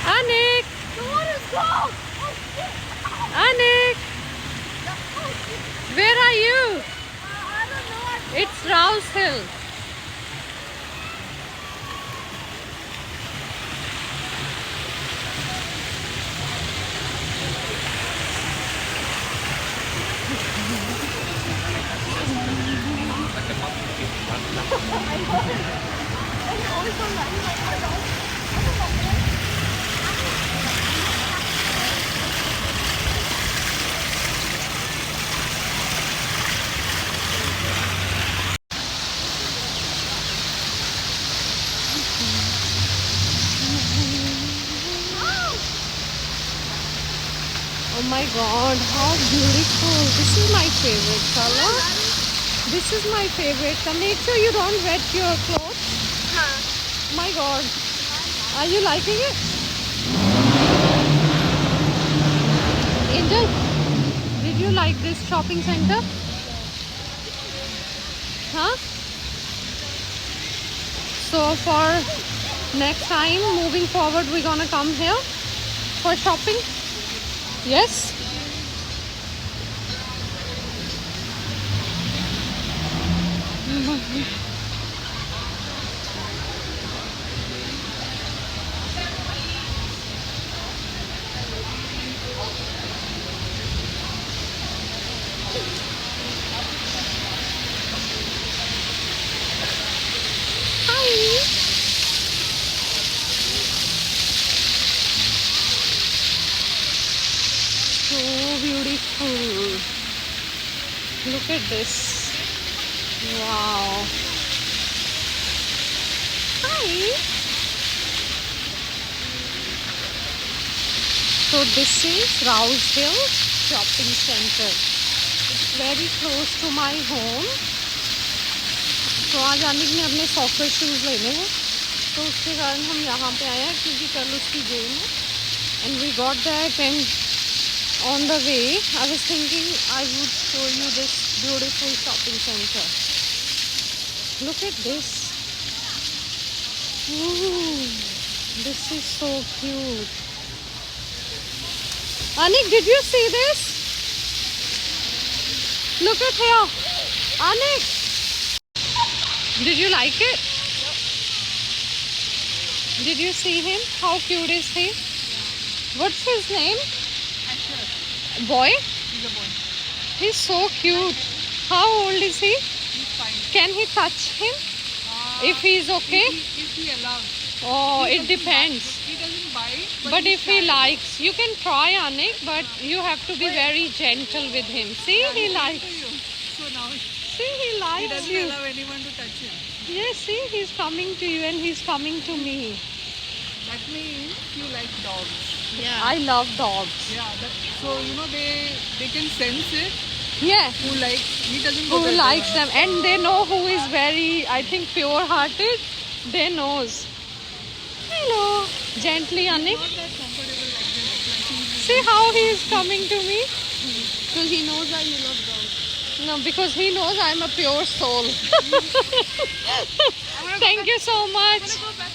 Anik! The water is cold! Oh shit! Anik! Where are you? I don't know. It's Rouse Hill. Oh my god, how beautiful. This is my favorite color. This is my favorite. So make sure you don't wet your clothes. My god. Are you liking it? Angel, did you like this shopping center? Huh? So for next time, moving forward, we're gonna come here for shopping. Yes? Hi. So beautiful. Look at this. Wow. Hi. So this is Rouse Hill Shopping Center. It's very close to my home. तो आज अनिक ने अपने soccer shoes लेने हैं तो उसके कारण हम यहाँ पे आए हैं क्योंकि कल उसकी गेम है and we got that and on the way I was thinking I would show you this beautiful shopping center. Look at this. Ooh, this is so cute. Anik, did you see this? Look at here. Anik, did you like it? Did you see him? How cute is he? What's his name? Boy? He's a boy. He's so cute. How old is he? He's fine. Can he touch him? If he's okay? If he allows. Oh, He it doesn't depends. bite. He doesn't bite. But he's if he shy. likes, you can try Anik, but you have to be very gentle with him. See, he He's likes. into you. So now See, he he likes doesn't you. allow anyone to touch him. Yes, see, he's coming to you and he's coming to me. That means you like dogs. I love dogs. Yeah. So you know they can sense it. Yeah. Who likes? He doesn't. Go Who there, likes them, and they know who is very, I think, pure-hearted. They knows. Hello, gently, Anik. Not that comfortable like this. Like he's See how he is coming to me. because he knows that you love dogs. No, because he knows I'm a pure soul. Thank you so much. Go back.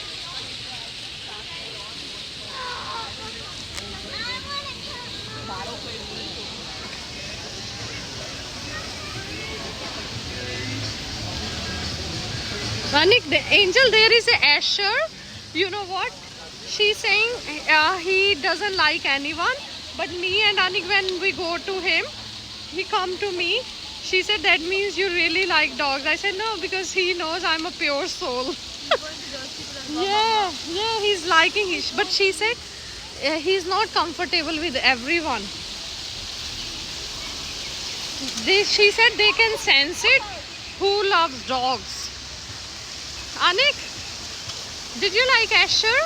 Anik, the angel, there is a Asher. You know what? She's saying he doesn't like anyone. But me and Anik, when we go to him, he come to me. She said, that means you really like dogs. I said, no, because he knows I'm a pure soul. Yeah, he's liking it. But she said, he's not comfortable with everyone. She said they can sense it. Who loves dogs? Anik, did you like Asher?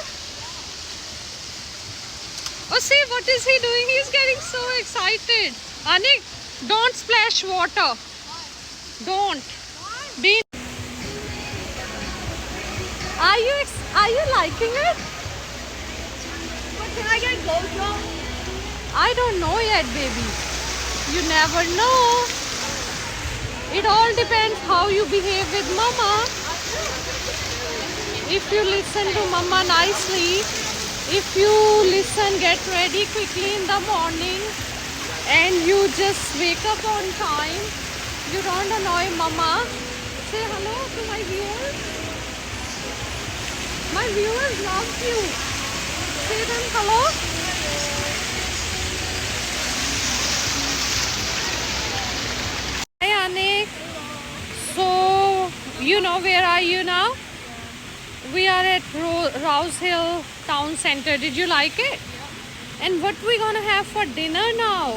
Oh, see, what is he doing? He's getting so excited. Anik, don't splash water. Don't. Be. Are you liking it? But can I get GoPro? I don't know yet, baby. You never know. It all depends how you behave with mama. If you listen to mama nicely, If you listen, get ready quickly in the morning and you just wake up on time, you don't annoy mama. Say hello to my viewers. My viewers love you. Say them hello. Hi Anik. So, you know where are you now? We are at Rouse Hill Town Center. Did you like it? And what we gonna have for dinner now?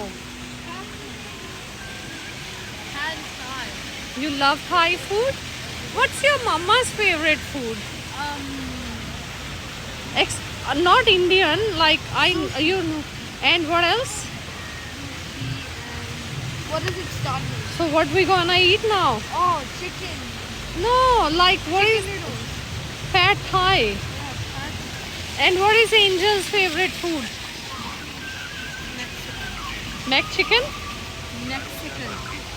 You love Thai food? What's your mama's favorite food? Not Indian, like you know. And what else? What does it start with? So what we gonna eat now? Oh, chicken. No, like what is Noodles. Pad Thai? And what is Angel's favorite food? Mexican?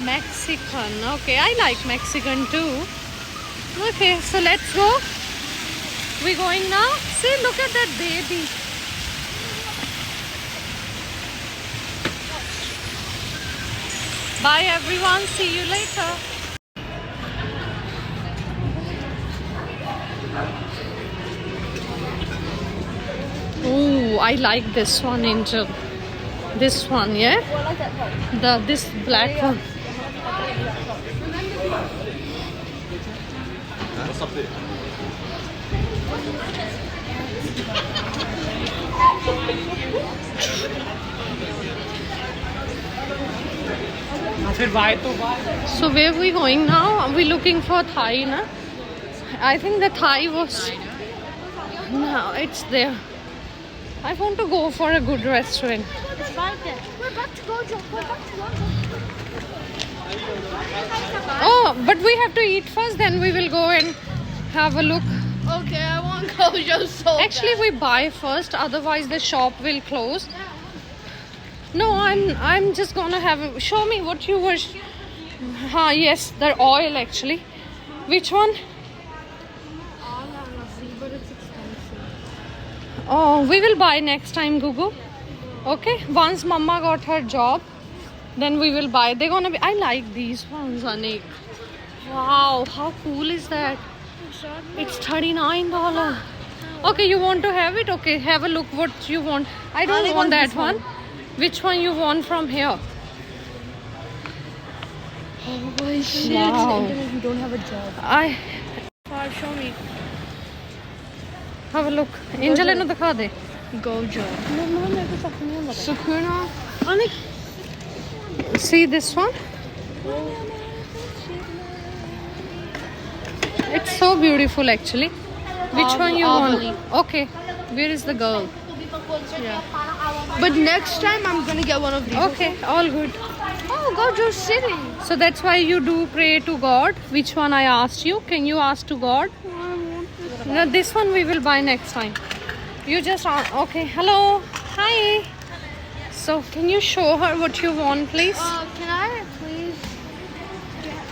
Mexican. Okay, I like Mexican too. Okay, so let's go. We going now? See, look at that baby. Bye everyone. See you later. Oh, I like this one, Angel. This one, yeah? Well, I like that one. This black one. So where are we going now? Are we looking for Thai, na? I think the Thai was... No, it's there. I want to go for a good restaurant. It's right there. We're about to go, Joe. We're about to go. Oh, but we have to eat first, then we will go and have a look. Okay, I want Gojo so Actually, we buy first, otherwise the shop will close. No, I'm just gonna have. Show me what you were. Yes, the oil actually. Which one? but it's expensive. Oh, we will buy next time, Gugu. Okay, once Mama got her job, then we will buy. They're gonna be. I like these ones, Anik. Wow, how cool is that? It's $39. Okay, you want to have it? Okay, have a look what you want. I don't want that one. Which one you want from here? Holy shit. Wow. Even if you don't have a job. Show me. Have a look. Angel ne dikha de. Gojo. Sukuna. Anik. See this one? It's so beautiful actually. Which one you want? Okay. Where is the girl? Yeah. But next time I'm gonna get one of these. Okay, all good. Oh, Gojo's sitting. So that's why you do pray to God. Which one I asked you? Can you ask to God? No, this one we will buy next time. You just ask. Okay. Hello. Hi. So can you show her what you want, please? Can I please get...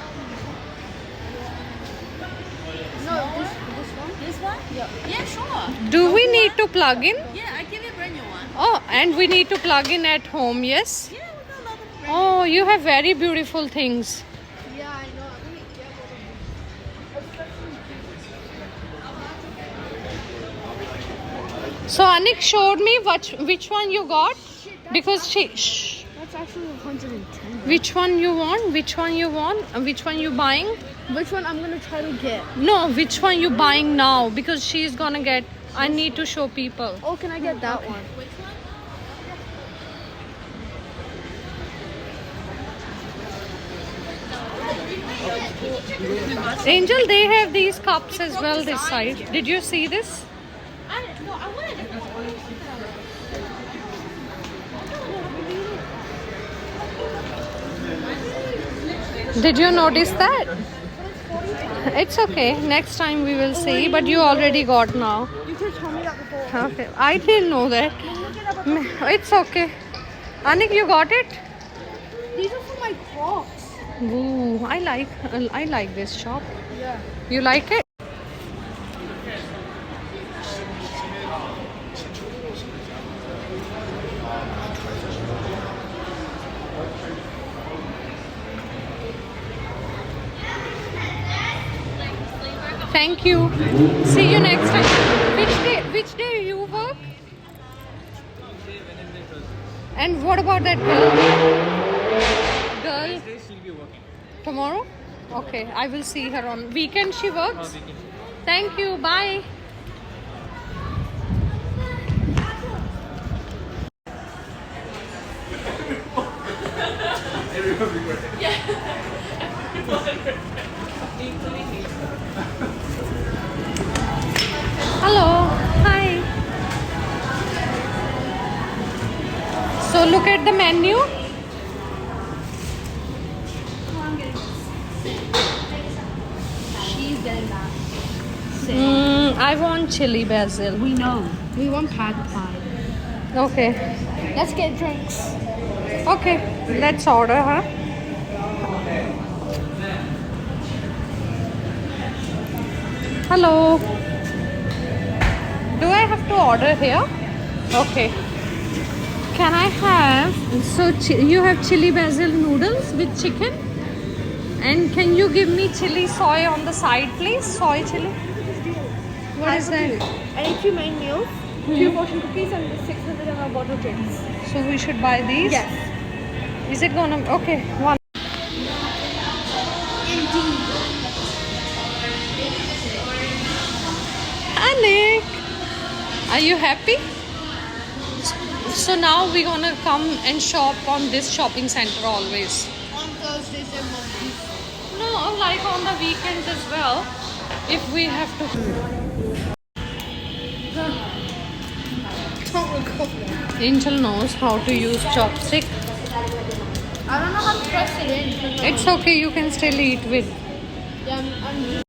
No, this one? This one? Yeah. Yeah, sure. Do we need to plug in? Yeah, I give you a brand new one. Oh, and we need to plug in at home, yes? Yeah, we got a lot of brand Oh, you have very beautiful things. new. Yeah, I know. Let me get one of these. So Anik showed me which one you got because she. Shh. That's actually 110. Which one you want? Which one you want? Which one you buying? Which one I'm gonna try to get? No, which one you buying now? Because she's gonna get. I need to show people. Oh, can I get that one? Angel, they have these cups as well this side. Did you see this? Did you notice that? It's okay. Next time we will see. But you already got now. You could tell me that before. Okay. I didn't know that. It's okay. Anik, you got it? These are for my Crocs. Ooh, I like this shop. Yeah. You like it? Thank you. See you next time. Which day you work? And what about that girl? Wednesday she'll be working. Tomorrow? Okay, I will see her on weekend. She works. Weekend. Thank you. Bye. Hello. Hi. So look at the menu. She's getting that. I want chili basil. We know. We want pad thai. Okay. Let's get drinks. Okay. Let's order, huh? Hello. Do I have to order here? Okay. Can I have you have chili basil noodles with chicken? And can you give me chili soy on the side, please? Soy chili. What is that? I need 2 main meals, 2 portion cookies, and 600 ml bottle drinks. So we should buy these? Yes. Is it gonna okay, one. Indeed. Anik, are you happy? So now we're gonna come and shop on this shopping center always. On Thursdays and Mondays. No, like on the weekends as well. If we have to. Angel knows how to use chopstick. I don't know how to press it in. It's okay, you can still eat with. Yeah, I'm